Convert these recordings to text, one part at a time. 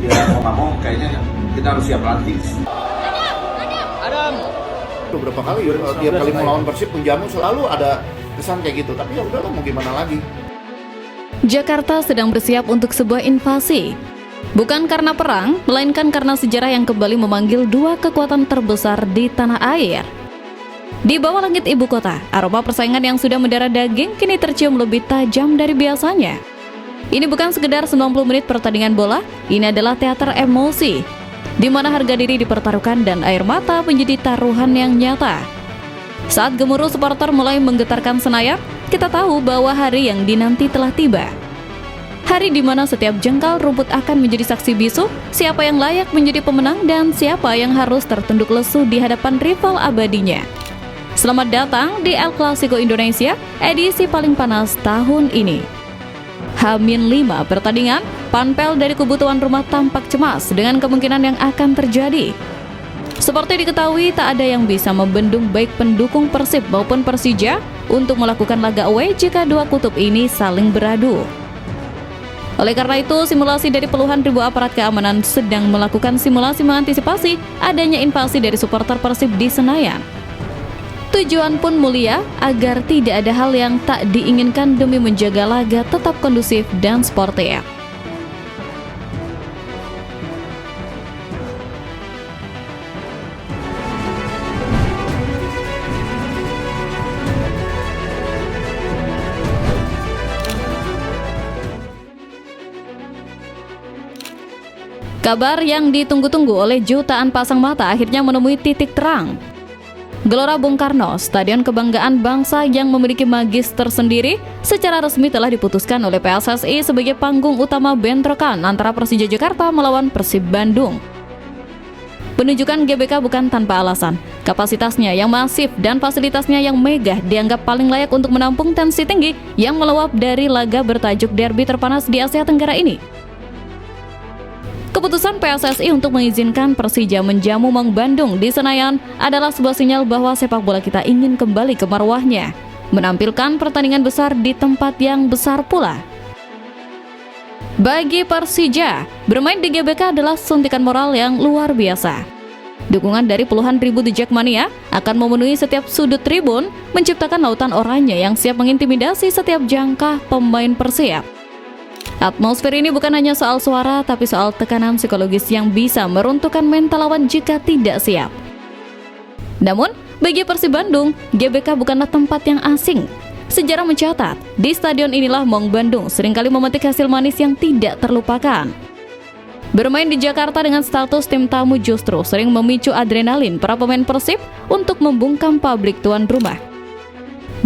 Ya mau nggak mau kayaknya kita harus siap latih. Beberapa kali tiap kali melawan Persib menjamu selalu ada kesan kayak gitu, tapi ya udahlah mau gimana lagi. Jakarta sedang bersiap untuk sebuah invasi. Bukan karena perang, melainkan karena sejarah yang kembali memanggil dua kekuatan terbesar di tanah air. Di bawah langit ibu kota, aroma persaingan yang sudah mendarah daging kini tercium lebih tajam dari biasanya. Ini bukan sekedar 90 menit pertandingan bola, ini adalah teater emosi, di mana harga diri dipertaruhkan dan air mata menjadi taruhan yang nyata. Saat gemuruh supporter mulai menggetarkan Senayan, kita tahu bahwa hari yang dinanti telah tiba. Hari di mana setiap jengkal rumput akan menjadi saksi bisu, siapa yang layak menjadi pemenang dan siapa yang harus tertunduk lesu di hadapan rival abadinya. Selamat datang di El Clasico Indonesia, edisi paling panas tahun ini. H-5 pertandingan, panpel dari kubu tuan rumah tampak cemas dengan kemungkinan yang akan terjadi. Seperti diketahui, tak ada yang bisa membendung baik pendukung Persib maupun Persija untuk melakukan laga away jika dua kutub ini saling beradu. Oleh karena itu, simulasi dari puluhan ribu aparat keamanan sedang melakukan simulasi mengantisipasi adanya invasi dari supporter Persib di Senayan. Tujuan pun mulia, agar tidak ada hal yang tak diinginkan demi menjaga laga tetap kondusif dan sportif. Kabar yang ditunggu-tunggu oleh jutaan pasang mata akhirnya menemui titik terang. Gelora Bung Karno, stadion kebanggaan bangsa yang memiliki magis tersendiri, secara resmi telah diputuskan oleh PSSI sebagai panggung utama bentrokan antara Persija Jakarta melawan Persib Bandung. Penunjukan GBK bukan tanpa alasan. Kapasitasnya yang masif dan fasilitasnya yang megah dianggap paling layak untuk menampung tensi tinggi yang meluap dari laga bertajuk derby terpanas di Asia Tenggara ini. Keputusan PSSI untuk mengizinkan Persija menjamu Maung Bandung di Senayan adalah sebuah sinyal bahwa sepak bola kita ingin kembali ke marwahnya, menampilkan pertandingan besar di tempat yang besar pula. Bagi Persija, bermain di GBK adalah suntikan moral yang luar biasa. Dukungan dari puluhan ribu The Jackmania akan memenuhi setiap sudut tribun, menciptakan lautan oranye yang siap mengintimidasi setiap jangkah pemain Persib. Atmosfer ini bukan hanya soal suara, tapi soal tekanan psikologis yang bisa meruntuhkan mental lawan jika tidak siap. Namun, bagi Persib Bandung, GBK bukanlah tempat yang asing. Sejarah mencatat, di stadion inilah Maung Bandung seringkali memetik hasil manis yang tidak terlupakan. Bermain di Jakarta dengan status tim tamu justru sering memicu adrenalin para pemain Persib untuk membungkam publik tuan rumah.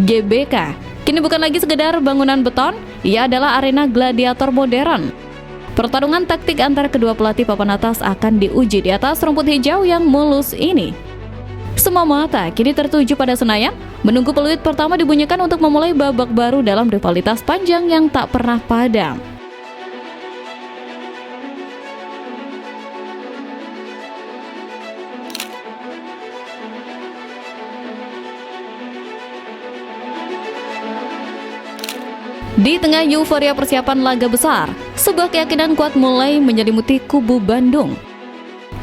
GBK kini bukan lagi sekedar bangunan beton, ia adalah arena gladiator modern. Pertarungan taktik antara kedua pelatih papan atas akan diuji di atas rumput hijau yang mulus ini. Semua mata kini tertuju pada Senayan, menunggu peluit pertama dibunyikan untuk memulai babak baru dalam rivalitas panjang yang tak pernah padam. Di tengah euforia persiapan laga besar, sebuah keyakinan kuat mulai menyelimuti kubu Bandung.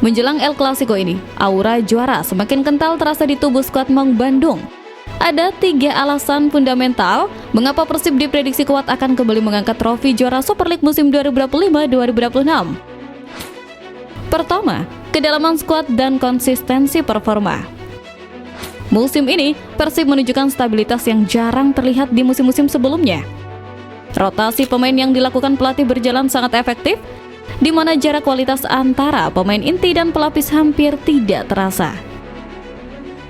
Menjelang El Clasico ini, aura juara semakin kental terasa di tubuh skuad Maung Bandung. Ada 3 alasan fundamental mengapa Persib diprediksi kuat akan kembali mengangkat trofi juara Super League musim 2025-2026. Pertama, kedalaman skuad dan konsistensi performa. Musim ini, Persib menunjukkan stabilitas yang jarang terlihat di musim-musim sebelumnya. Rotasi pemain yang dilakukan pelatih berjalan sangat efektif, di mana jarak kualitas antara pemain inti dan pelapis hampir tidak terasa.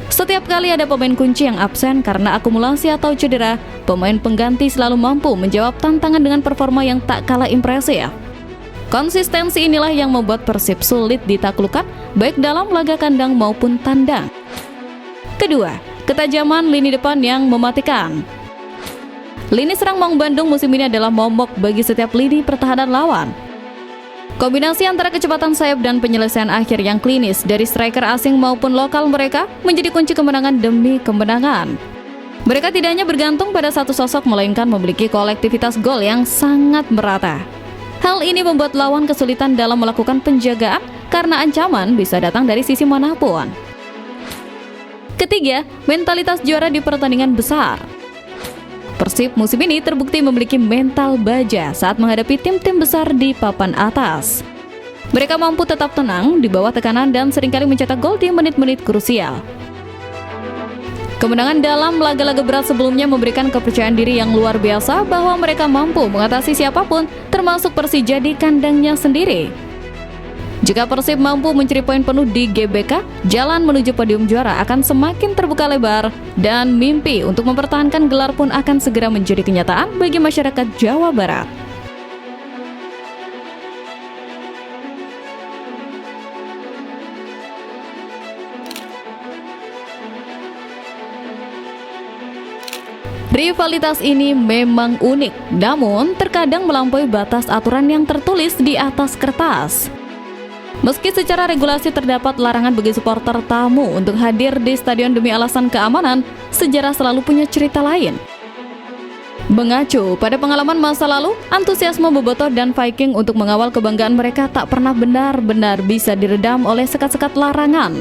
Setiap kali ada pemain kunci yang absen karena akumulasi atau cedera, pemain pengganti selalu mampu menjawab tantangan dengan performa yang tak kalah impresif. Konsistensi inilah yang membuat Persib sulit ditaklukkan, baik dalam laga kandang maupun tandang. Kedua, ketajaman lini depan yang mematikan. Lini serang Maung Bandung musim ini adalah momok bagi setiap lini pertahanan lawan. Kombinasi antara kecepatan sayap dan penyelesaian akhir yang klinis dari striker asing maupun lokal mereka menjadi kunci kemenangan demi kemenangan. Mereka tidak hanya bergantung pada satu sosok, melainkan memiliki kolektivitas gol yang sangat merata. Hal ini membuat lawan kesulitan dalam melakukan penjagaan karena ancaman bisa datang dari sisi manapun. Ketiga, mentalitas juara di pertandingan besar. Persib musim ini terbukti memiliki mental baja saat menghadapi tim-tim besar di papan atas. Mereka mampu tetap tenang di bawah tekanan dan seringkali mencetak gol di menit-menit krusial. Kemenangan dalam laga-laga berat sebelumnya memberikan kepercayaan diri yang luar biasa bahwa mereka mampu mengatasi siapapun, termasuk Persija di kandangnya sendiri. Jika Persib mampu mencuri poin penuh di GBK, jalan menuju podium juara akan semakin terbuka lebar dan mimpi untuk mempertahankan gelar pun akan segera menjadi kenyataan bagi masyarakat Jawa Barat. Rivalitas ini memang unik, namun terkadang melampaui batas aturan yang tertulis di atas kertas. Meski secara regulasi terdapat larangan bagi supporter tamu untuk hadir di stadion demi alasan keamanan, sejarah selalu punya cerita lain. Mengacu pada pengalaman masa lalu, antusiasme Bobotoh dan Viking untuk mengawal kebanggaan mereka tak pernah benar-benar bisa diredam oleh sekat-sekat larangan.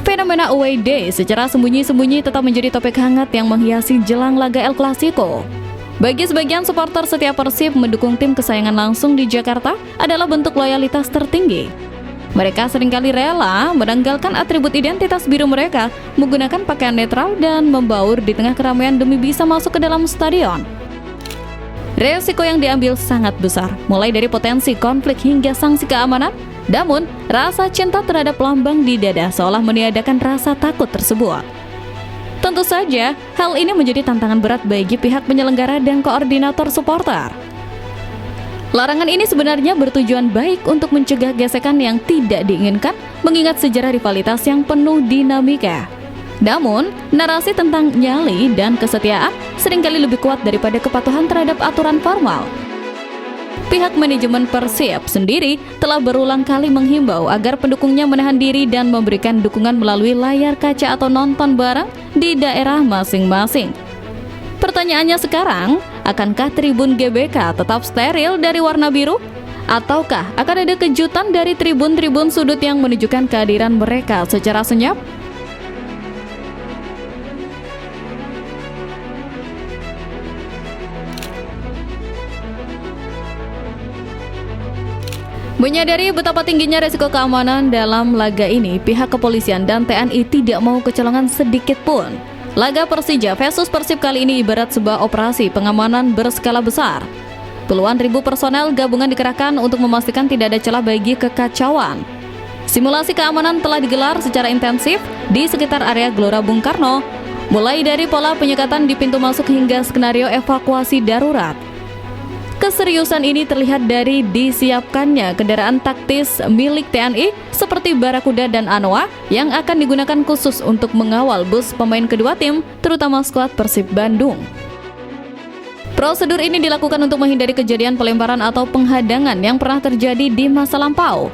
Fenomena away day secara sembunyi-sembunyi tetap menjadi topik hangat yang menghiasi jelang laga El Clasico. Bagi sebagian supporter setiap Persib, mendukung tim kesayangan langsung di Jakarta adalah bentuk loyalitas tertinggi. Mereka seringkali rela menanggalkan atribut identitas biru mereka, menggunakan pakaian netral dan membaur di tengah keramaian demi bisa masuk ke dalam stadion. Resiko yang diambil sangat besar, mulai dari potensi konflik hingga sanksi keamanan. Namun, rasa cinta terhadap lambang di dada seolah meniadakan rasa takut tersebut. Tentu saja, hal ini menjadi tantangan berat bagi pihak penyelenggara dan koordinator supporter. Larangan ini sebenarnya bertujuan baik untuk mencegah gesekan yang tidak diinginkan, mengingat sejarah rivalitas yang penuh dinamika. Namun, narasi tentang nyali dan kesetiaan seringkali lebih kuat daripada kepatuhan terhadap aturan formal. Pihak manajemen Persib sendiri telah berulang kali menghimbau agar pendukungnya menahan diri dan memberikan dukungan melalui layar kaca atau nonton bareng di daerah masing-masing. Pertanyaannya sekarang, akankah tribun GBK tetap steril dari warna biru? Ataukah akan ada kejutan dari tribun-tribun sudut yang menunjukkan kehadiran mereka secara senyap? Menyadari betapa tingginya resiko keamanan dalam laga ini, pihak kepolisian dan TNI tidak mau kecolongan sedikit pun. Laga Persija versus Persib kali ini ibarat sebuah operasi pengamanan berskala besar. Puluhan ribu personel gabungan dikerahkan untuk memastikan tidak ada celah bagi kekacauan. Simulasi keamanan telah digelar secara intensif di sekitar area Gelora Bung Karno, mulai dari pola penyekatan di pintu masuk hingga skenario evakuasi darurat. Keseriusan ini terlihat dari disiapkannya kendaraan taktis milik TNI seperti Barakuda dan Anoa yang akan digunakan khusus untuk mengawal bus pemain kedua tim, terutama skuad Persib Bandung. Prosedur ini dilakukan untuk menghindari kejadian pelemparan atau penghadangan yang pernah terjadi di masa lampau.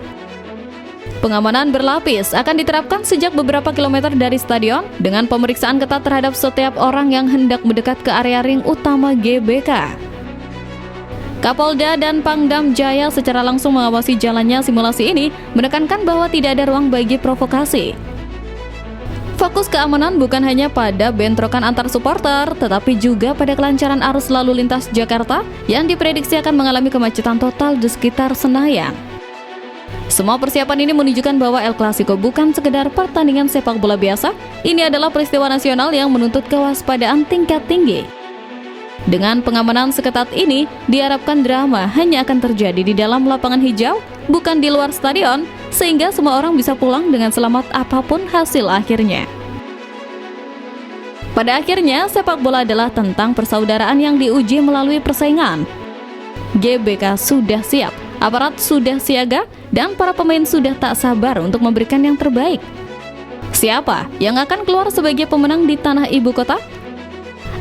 Pengamanan berlapis akan diterapkan sejak beberapa kilometer dari stadion dengan pemeriksaan ketat terhadap setiap orang yang hendak mendekat ke area ring utama GBK. Kapolda dan Pangdam Jaya secara langsung mengawasi jalannya simulasi ini, menekankan bahwa tidak ada ruang bagi provokasi. Fokus keamanan bukan hanya pada bentrokan antar supporter, tetapi juga pada kelancaran arus lalu lintas Jakarta yang diprediksi akan mengalami kemacetan total di sekitar Senayan. Semua persiapan ini menunjukkan bahwa El Clasico bukan sekedar pertandingan sepak bola biasa, ini adalah peristiwa nasional yang menuntut kewaspadaan tingkat tinggi. Dengan pengamanan seketat ini, diharapkan drama hanya akan terjadi di dalam lapangan hijau, bukan di luar stadion, sehingga semua orang bisa pulang dengan selamat apapun hasil akhirnya. Pada akhirnya, sepak bola adalah tentang persaudaraan yang diuji melalui persaingan. GBK sudah siap, aparat sudah siaga, dan para pemain sudah tak sabar untuk memberikan yang terbaik. Siapa yang akan keluar sebagai pemenang di tanah ibu kota?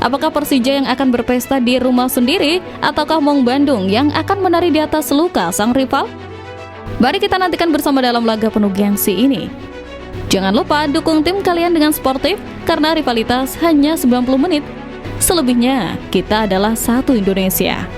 Apakah Persija yang akan berpesta di rumah sendiri, ataukah Maung Bandung yang akan menari di atas luka sang rival? Mari kita nantikan bersama dalam laga penuh gengsi ini. Jangan lupa dukung tim kalian dengan sportif, karena rivalitas hanya 90 menit. Selebihnya, kita adalah satu Indonesia.